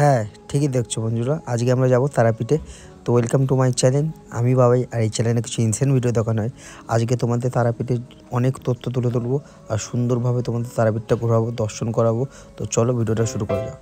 হ্যাঁ, ঠিকই দেখছো বন্ধুরা, আজকে আমরা যাব তারাপীঠে। তো ওয়েলকাম টু মাই চ্যানেল। আমি বাবাই, আর এই চ্যানেলে কিছু ইনসেন্ট ভিডিও দেখানো হয়। আজকে তোমাদের তারাপীঠের অনেক তথ্য তুলে ধরবো আর সুন্দরভাবে তোমাদের তারাপীঠটা ঘোরাবো, দর্শন করাবো। তো চলো ভিডিওটা শুরু করা যাক।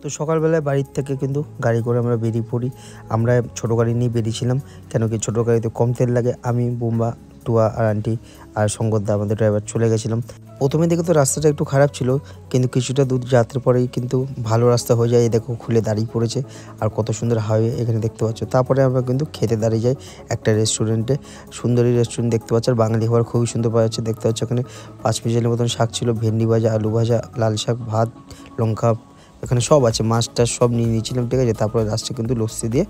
তো সকালবেলায় বাড়ির থেকে কিন্তু গাড়ি করে আমরা বেরিয়ে পড়ি। আমরা ছোটো গাড়ি নিয়ে বেরিয়েছিলাম, কেন কি ছোটো গাড়িতে কম তেল লাগে। আমি, বুম্বা, টুয়া আর আন্টি আর শঙ্করদা আমাদের ড্রাইভার চলে গেছিলাম। প্রথমে দেখে তো রাস্তাটা একটু খারাপ ছিল, কিন্তু কিছুটা দূর যাত্রার পরেই কিন্তু ভালো রাস্তা হয়ে যায়। দেখো খুলে দাঁড়িয়ে পড়েছে, আর কত সুন্দর হাইওয়ে এখানে দেখতে পাচ্ছ। তারপরে আমরা কিন্তু খেতে দাঁড়িয়ে যাই একটা রেস্টুরেন্টে। সুন্দরী রেস্টুরেন্ট দেখতে পাচ্ছ, আর বাঙালি খাবার খুবই সুন্দর পাওয়া যাচ্ছে। দেখতে পাচ্ছ এখানে 5 পিসের মতন শাক ছিল, ভেন্ডি ভাজা, আলু ভাজা, লাল শাক, ভাত, লঙ্কা, এখানে সব আছে, মাছ টাছ সব নিয়ে নিয়েছিলাম, ঠিক আছে। তারপরে লাস্টে কিন্তু লস্যি দিয়ে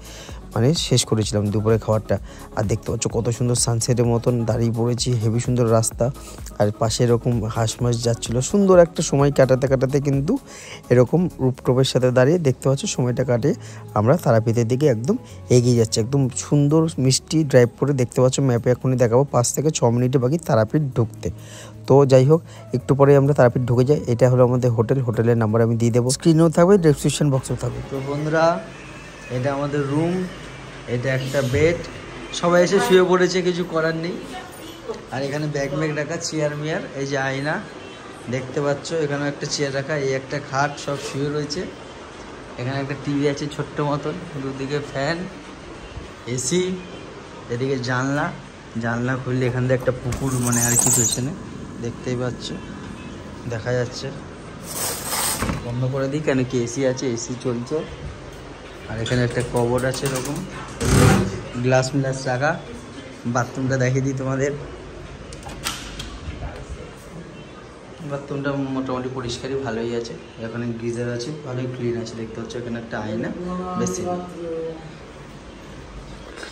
শেষ করেছিলাম দুপুরে খাবারটা। আর দেখতে পাচ্ছ কত সুন্দর সানসেটের মতন দাঁড়িয়ে পড়েছি, হেভি সুন্দর রাস্তা। আর পাশে এরকম হাঁস মাছ যাচ্ছিলো, সুন্দর একটা সময় কাটাতে কাটাতে কিন্তু এরকম রূপটপের সাথে দাঁড়িয়ে দেখতে পাচ্ছ সময়টা কাটিয়ে আমরা তারাপীঠের দিকে একদম এগিয়ে যাচ্ছি। একদম সুন্দর মিষ্টি ড্রাইভ করে দেখতে পাচ্ছ, ম্যাপে এখনই দেখাবো 5 থেকে 6 মিনিটে বাকি তারাপীঠ ঢুকতে। তো যাই হোক, একটু পরে আমরা তারাপীঠ ঢুকে যাই। এটা হলো আমাদের হোটেলের নাম্বার আমি দিয়ে দেবো, স্ক্রিনেও থাকবে, ডেসক্রিপশন বক্সেও থাকবে। তো বন্ধুরা, এটা আমাদের রুম, এটা একটা বেড, সবাই এসে শুয়ে পড়েছে, কিছু করার নেই। আর এখানে ব্যাগ ম্যাগ রাখা, চেয়ার মেয়ার, এই যে আয়না দেখতে পাচ্ছ, এখানে একটা চেয়ার রাখা, এই একটা খাট, সব শুয়ে রয়েছে। এখানে একটা টিভি আছে ছোট্ট মতন, দুদিকে ফ্যান, এসি, এদিকে জানলা খুললে এখান থেকে একটা পুকুর আর কি পেছনে দেখতেই পাচ্ছ, দেখা যাচ্ছে। বন্ধ করে দিই, কেন কি এসি আছে, এসি চলছে। আর এখানে একটা কবর আছে এরকম, গ্লাস রাখা। বাথরুমটা দেখিয়ে দিই তোমাদের। বাথরুমটা মোটামুটি পরিষ্কারই ভালোই আছে। এখানে গিজার আছে, ভালোই ক্লিন আছে দেখতে পাচ্ছ। এখানে একটা আয়না, বেশি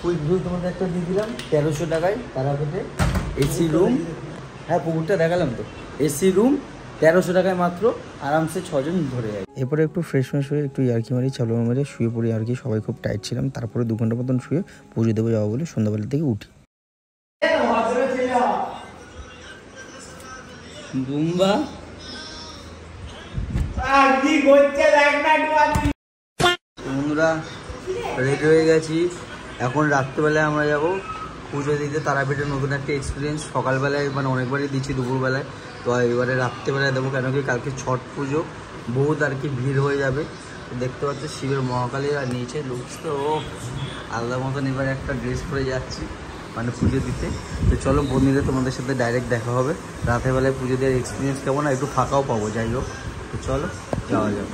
কুইক ভিউ তোমাদের একটা দিয়ে দিলাম 1300 টাকায় তারাপীঠে। এসি রুম, হ্যাঁ পুকুরটা দেখালাম তো। এসি রুম 1300 টাকায় মাত্র, আরামসে 6 জন ধরে যায়। এরপরে একটু ফ্রেশ হয়ে একটু ইয়ার্কি মারি, চালু মেরে শুয়ে পড়ি আর কি। সবাই খুব টাইট ছিলাম। তারপরে 2 ঘন্টা মতন শুয়ে পুজো দেবো যাবো বলে সন্ধ্যাবেলা থেকে উঠি। বুম্বা বন্ধুরা, রেডি হয়ে গেছি। এখন রাত্রেবেলায় আমরা যাব পুজো দিতে তারাপীঠের। নতুন একটা এক্সপিরিয়েন্স। সকালবেলায় অনেকবারই দিচ্ছি, দুপুরবেলায়। তো এবারে রাত্রেবেলায় দেবো, কেন কি কালকে ছট পুজো, বহুত আর কি ভিড় হয়ে যাবে। দেখতে পাচ্ছ শিবের মহাকালী, আর নিচে লুকস তো আলাদা মতন। এবারে একটা ড্রেস পরে যাচ্ছি পুজো দিতে। তো চলো বন্ধুরা, তোমাদের সাথে ডাইরেক্ট দেখা হবে। রাতেরবেলায় পুজো দেওয়ার এক্সপিরিয়েন্স কেমন, একটু ফাঁকাও পাবো। যাই হোক, তো চলো যাওয়া যাবে।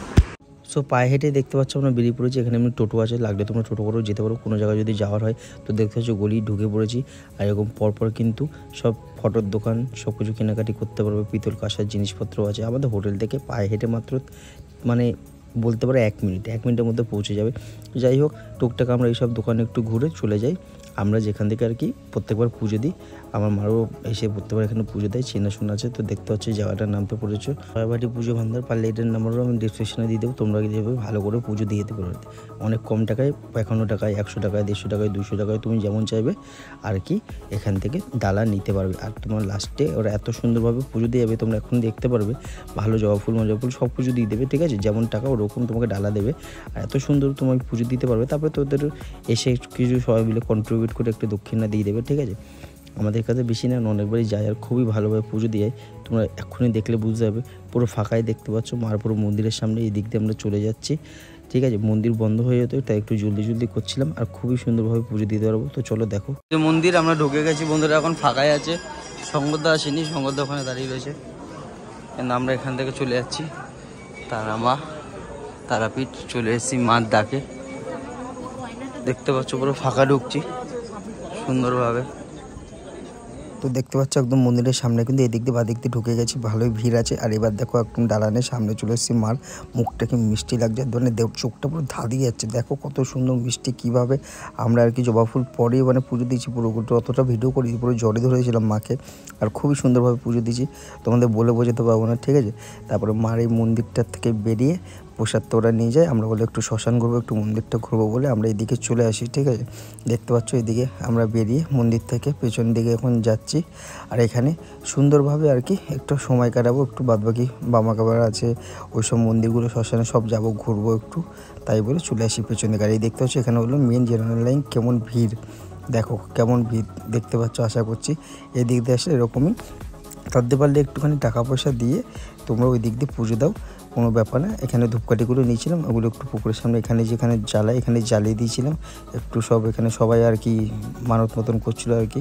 সো পায়ে হেঁটে দেখতে পাচ্ছ আমরা বেরিয়ে পড়েছি। এখানে এমনি টোটো আছে, লাগলে তোমরা টোটো করেও যেতে পারো। কোনো জায়গায় যদি যাওয়ার হয় তো দেখতে পাচ্ছ গলি ঢুকে পড়েছি। আর এরকম পরপর কিন্তু সব ফটোর দোকান, সব কিছু কেনাকাটি করতে পারবে। পিতল কাঁসার জিনিসপত্র আছে। আমাদের হোটেল থেকে পায়ে হেঁটে মাত্র বলতে পারো 1 মিনিটের মধ্যে পৌঁছে যাবে। যাই হোক, টুকটাক আমরা এইসব দোকানে একটু ঘুরে চলে যাই। আমরা যেখান থেকে আর কি প্রত্যেকবার পুজো দিই, আমার মারও এসে প্রত্যেকবার এখানে পুজো দেয়, চেনাশোনা আছে। তো দেখতে হচ্ছে জায়গাটার নামতে পড়েছো সবাইবাটি পুজো ভান্ডার। পারলে এটার নাম্বারও আমি ডিসক্রিপশনে দিয়ে দেবো, তোমরা যেভাবে ভালো করে পুজো দিয়ে দিতে পারবে। অনেক কম টাকায়, 51 টাকায়, 100 টাকায়, 150 টাকায়, 200 টাকায়, তুমি যেমন চাইবে আর কি এখান থেকে ডালা নিতে পারবে। আর তোমার লাস্টে ওরা এত সুন্দরভাবে পুজো দিয়ে যাবে, তোমরা এখন দেখতে পারবে। ভালো জবা ফুল, মজা ফুল সব পুজো দিয়ে দেবে, ঠিক আছে। যেমন টাকা ওরকম তোমাকে ডালা দেবে, আর এত সুন্দর তোমাকে পুজো দিতে পারবে। তারপরে তোদের এসে কিছু সবাই মিলে কন্ট্রিবিউট করে একটু দক্ষিণা দিয়ে দেবে, ঠিক আছে। আমাদের কাছে বেশি না, অনেকবারই যায়, আর খুবই ভালোভাবে পুজো দিয়ে। তোমরা এক্ষুনি দেখলে বুঝতে পারবে, পুরো ফাঁকাই দেখতে পাচ্ছ। মার পুরো মন্দিরের সামনে এই দিক দিয়ে আমরা চলে যাচ্ছি, ঠিক আছে। মন্দির বন্ধ হয়ে যেত, তাই একটু জলদি করছিলাম, আর খুবই সুন্দরভাবে পুজো দিতে পারবো। তো চলো দেখো মন্দির, আমরা ঢুকে গেছি বন্ধুরা। এখন ফাঁকাই আছে, শঙ্করদা আসেনি, শঙ্করদা ওখানে দাঁড়িয়ে রয়েছে। কিন্তু আমরা এখান থেকে চলে যাচ্ছি তারাপীঠ চলে এসেছি মার ডাকে। দেখতে পাচ্ছ পুরো ফাঁকা ঢুকছি সুন্দরভাবে। তো দেখতে পাচ্ছ একদম মন্দিরের সামনে কিন্তু এদিক দিয়ে বাদিক দিয়ে ঢুকে গেছি, ভালোই ভিড় আছে। আর এবার দেখো একদম দালানের সামনে চলে এসেছি। মার মুখটা কি মিষ্টি লাগছে, চোখটা পুরো ধাঁধিয়ে যাচ্ছে। দেখো কত সুন্দর মিষ্টি, কীভাবে আমরা আর কি জবা ফুল পরে পুজো দিয়েছি। পুরো অতটা ভিডিও করি, পুরো জড়ে ধরেছিলাম মাকে। আর খুবই সুন্দরভাবে পুজো দিয়েছি, তোমাদের বলে বোঝাতে পারবো না, ঠিক আছে। তারপরে মার এই মন্দিরটার থেকে বেরিয়ে প্রসাদ তো ওরা নিয়ে যায়। আমরা বলে একটু শ্মশান ঘুরবো, একটু মন্দিরটা ঘুরবো বলে আমরা এদিকে চলে আসি। ঠিক আছে, দেখতে পাচ্ছ এদিকে আমরা বেরিয়ে মন্দির থেকে পেছন দিকে এখন যাচ্ছি। আর এখানে সুন্দরভাবে আর কি একটু সময় কাটাবো, একটু বাদবাকি বামাকাবার আছে ওই সব মন্দিরগুলো শ্মশানে সব যাবো, ঘুরবো একটু, তাই বলে চলে আসি পেছন দিকে। আর এই দেখতে পাচ্ছ এখানে হলো মেন জেনারেল লাইন, কেমন ভিড় দেখো, কেমন ভিড় দেখতে পাচ্ছ। আশা করছি এই দিক দিয়ে আসলে এরকমই, তাদের পারলে একটুখানি টাকা পয়সা দিয়ে তোমরা ওই দিক দিয়ে পুজো দাও, কোনো ব্যাপার না। এখানে ধূপকাঠিগুলো নিয়েছিলাম, ওগুলো একটু পুকুরের সামনে এখানে যেখানে জ্বালায় এখানে জ্বালিয়ে দিয়েছিলাম একটু, সব এখানে সবাই আর কি মানত মতন করছিল আর কি।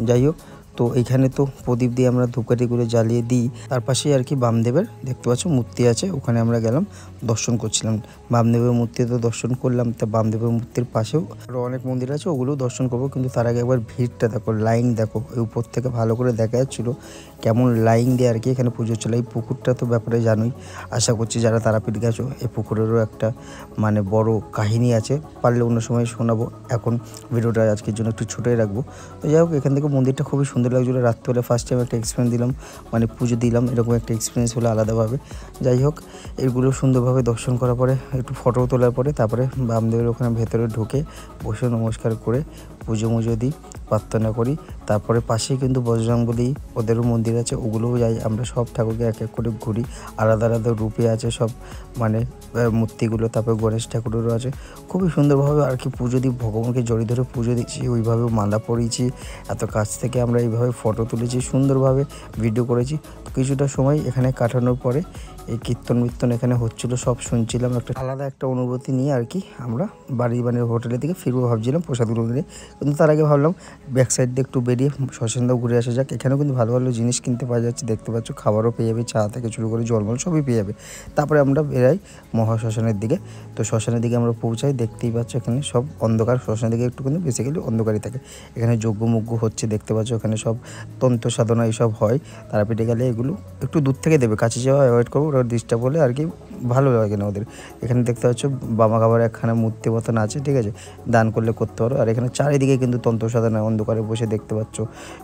যাই হোক, তো এইখানে তো প্রদীপ দিয়ে আমরা ধূপকাঠিগুলো জ্বালিয়ে দিই। তার পাশেই আর কি বামদেবের দেখতে পাচ্ছ মূর্তি আছে, ওখানে আমরা গেলাম দর্শন করছিলাম। বামদেবের মূর্তি তো দর্শন করলাম, তা বামদেবের মূর্তির পাশেও আরও অনেক মন্দির আছে, ওগুলোও দর্শন করবো। কিন্তু তার আগে একবার ভিড়টা দেখো, লাইন দেখো, এই উপর থেকে ভালো করে দেখা যাচ্ছিলো কেমন লাইন দিয়ে আর কি এখানে পুজো চলে। এই পুকুরটা তো ব্যাপারে জানোই, আশা করছি যারা তারাপীঠ গেছো এই পুকুরেরও একটা মানে বড় কাহিনী আছে, পারলে অন্য সময় শোনাবো। এখন ভিডিওটা আজকের জন্য একটু ছোটোই রাখবো। তো যাই হোক, এখান থেকে মন্দিরটা খুবই সুন্দর লাগছিলো। রাত্রিবেলা ফার্স্ট টাইম একটা এক্সপিরিয়েন্স দিলাম, মানে পুজো দিলাম, এরকম একটা এক্সপিরিয়েন্স হলো আলাদাভাবে। যাই হোক, এগুলো সুন্দরভাবে দর্শন করার পরে একটু ফটো তোলার পরে তারপরে বামদেবের ওখানে ভেতরে ঢুকে বসে নমস্কার করে পুজো মুজো দিই, প্রার্থনা করি। তারপরে পাশেই কিন্তু বজরংবলী ওদেরও মন্দির আছে, ওগুলোও যাই আমরা। সব ঠাকুরকে এক এক করে ঘুরি, আলাদা আলাদা রূপে আছে সব মানে মূর্তিগুলো। তারপরে গণেশ ঠাকুরেরও আছে, খুবই সুন্দরভাবে আর কি পুজো দিই, ভগবানকে জড়িয়ে ধরে পুজো দিচ্ছি, ওইভাবে মালা পরিয়েছি, এত কাছ থেকে আমরা এইভাবে ফটো তুলেছি, সুন্দরভাবে ভিডিও করেছি। কিছুটা সময় এখানে কাটানোর পরে এই কীর্তন মির্তন এখানে হচ্ছিলো, সব শুনছিলাম, একটা আলাদা একটা অনুভূতি নিয়ে আর কি আমরা বাড়ি মানে হোটেলের দিকে ফিরবো ভাবছিলাম প্রসাদগুলো নিয়ে। কিন্তু তার আগে ভাবলাম ব্যাক সাইড দিয়ে একটু বেরিয়ে শ্মশানটাও ঘুরে আসা যাক। এখানেও কিন্তু ভালো ভালো জিনিস কিনতে পাওয়া যাচ্ছে, দেখতে পাচ্ছ, খাবারও পেয়ে যাবে, চা থেকে শুরু করে জলমল সবই পেয়ে যাবে। তারপরে আমরা বেরাই মহাশ্মশানের দিকে। তো শ্মশানের দিকে আমরা পৌঁছাই, দেখতেই পাচ্ছ এখানে সব অন্ধকার, শ্মশানের দিকে একটু কিন্তু বেসিক্যালি অন্ধকারই থাকে। এখানে যজ্ঞমুগ্য হচ্ছে দেখতে পাচ্ছ, এখানে সব তন্ত্র সাধনা এইসব হয়। তারাপীঠে গেলে এগুলো একটু দূর থেকে দেবে, কাছে যাওয়া অ্যাভয়েড করবো, ওরা ডিস্টার্ব হলে আর কি ভালো লাগে না ওদের। এখানে দেখতে পাচ্ছ বামা খাবার একখানা মূর্তি মতন আছে, ঠিক আছে, দান করলে করতে পারো। আর এখানে চারিদিকে কিন্তু তন্ত্র সাধনা অন্ধকারে বসে দেখতে পাচ্ছ,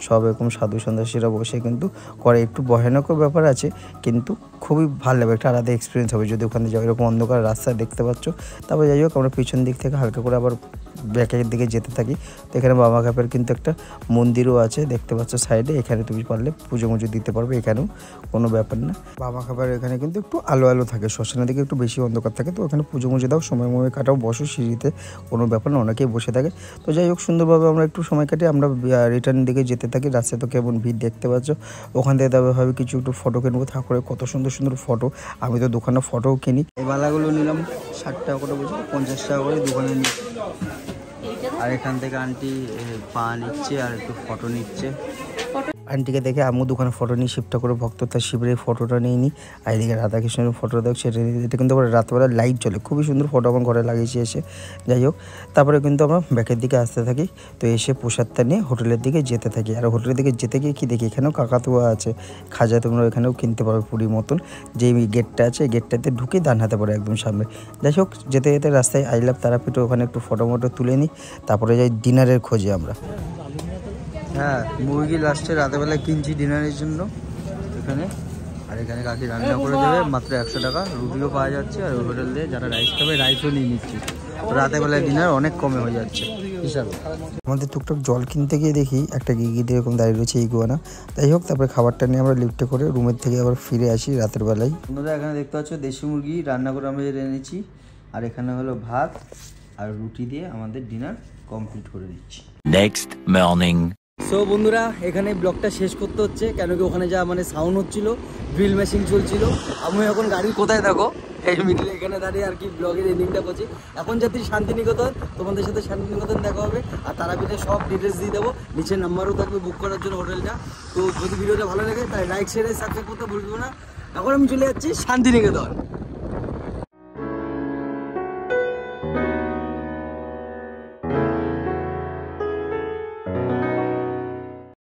সব এরকম সাধু সন্ন্যাসীরা বসে কিন্তু করে। একটু ভয়ানকও ব্যাপার আছে, কিন্তু খুবই ভালো লাগবে, একটা আলাদা এক্সপিরিয়েন্স হবে যদি ওখানে যাও, এরকম অন্ধকার রাস্তা দেখতে পাচ্ছ। তারপর যাই হোক, আমরা পিছন দিক থেকে হালকা করে আবার ব্যাকের দিকে যেতে থাকি। তো এখানে বাবা কাপের কিন্তু একটা মন্দিরও আছে দেখতে পাচ্ছ সাইডে, এখানে তুমি পারলে পুজো মুজো দিতে পারবে, এখানেও কোনো ব্যাপার না। বাবা খাবার এখানে কিন্তু একটু আলো আলো থাকে, শ্মশানের দিকে একটু বেশি অন্ধকার থাকে, তো ওখানে পুজো মুজো দাও, সময় কাটাও, বসো সিঁড়িতে, কোনো ব্যাপার না, অনেকেই বসে থাকে। তো যাই হোক, সুন্দরভাবে আমরা একটু সময় কাটিয়ে আমরা রিটার্ন দিকে যেতে থাকি। রাস্তায় তো কেমন ভিড় দেখতে পাচ্ছ, ওখান থেকে তবে ভাবে কিছু একটু ফটো কিনবো, ঠাকুরের কত সুন্দর সুন্দর ফটো, আমি তো দোকানে ফটোও কিনি। এই বালাগুলো নিলাম 60 টাকা করে, বলছি 50 টাকা করে দোকানে নিই। আর এখান থেকে আন্টি পা নিচ্ছে আর একটু ফটো নিচ্ছে। আন্টিকে দেখে আমিও দোকানে ফটো নিয়ে শিবটা করে ভক্ততা শিবের ফটোটা নিয়ে নিই। আর এদিকে রাধাকৃষ্ণের ফটো দেখ, সেটা এটা কিন্তু আবার রাতবেলা লাইট জ্বলে, খুবই সুন্দর ফটো আমার ঘরে লাগিয়েছি এসে। যাই হোক, তারপরে কিন্তু আমরা ব্যাকের দিকে আসতে থাকি। তো এসে প্রসাদটা নিয়ে হোটেলের দিকে যেতে থাকি। আর হোটেলের দিকে যেতে গিয়ে কি দেখি, এখানেও কাকাতুয়া আছে, খাজা তোমরা এখানেও কিনতে পারো পুরীর মতন। যে গেটটা আছে, গেটটাতে ঢুকে ডান হাতে পড়ে একদম সামনে। যাই হোক, যেতে যেতে রাস্তায় আই লাভ তারাপীঠ, ওখানে একটু ফটো মটো তুলে নিই। তারপরে যাই ডিনারের খোঁজে আমরা। হ্যাঁ, মুরগি লাস্টে রাতেবেলায় কিনছি ডিনারের জন্য এখানে। আর এখানে কাকি রান্না করে দেবে মাত্র 100 টাকা, রুটিও পাওয়া যাচ্ছে। আর ওই হোটেল দিয়ে যারা রাইস খাবে রাইসও নিয়ে নিচ্ছি, রাতেবেলায় ডিনার অনেক কমে হয়ে যাচ্ছে হিসাবে। আমাদের টুকটাক জল কিনতে গিয়ে দেখি একটা গিরগিটি এরকম দাঁড়িয়ে রয়েছে, ইগুয়ানা। যাই হোক, তারপরে খাবারটা নিয়ে আমরা লিফটে করে রুমের থেকে আবার ফিরে আসি রাতের বেলায়। বন্ধুরা, এখানে দেখতে পাচ্ছ দেশি মুরগি রান্না করে আমরা এনেছি। আর এখানে হলো ভাত আর রুটি দিয়ে আমাদের ডিনার কমপ্লিট করে দিচ্ছি। Next morning. সো বন্ধুরা, এখানে ব্লগটা শেষ করতে হচ্ছে, কেন কি ওখানে যা মানে সাউন্ড হচ্ছিল, ড্রিল মেশিন চলছিল। আমি এখন গাড়ির কোথায় থাকো এই মিডিলে এখানে দাঁড়িয়ে আর কি ব্লগের এন্ডিংটা করছি। এখন যাচ্ছি শান্তিনিকেতন, তোমাদের সাথে শান্তিনিকেতন দেখা হবে। আর তারাপীঠে সব ডিটেলস দিয়ে দেবো, নিচে নাম্বারও থাকবে বুক করার জন্য হোটেলটা। তো যদি ভিডিওটা ভালো লাগে তাই লাইক শেয়ার সাবস্ক্রাইব করতে ভুলবো না। এখন আমি চলে যাচ্ছি শান্তিনিকেতন।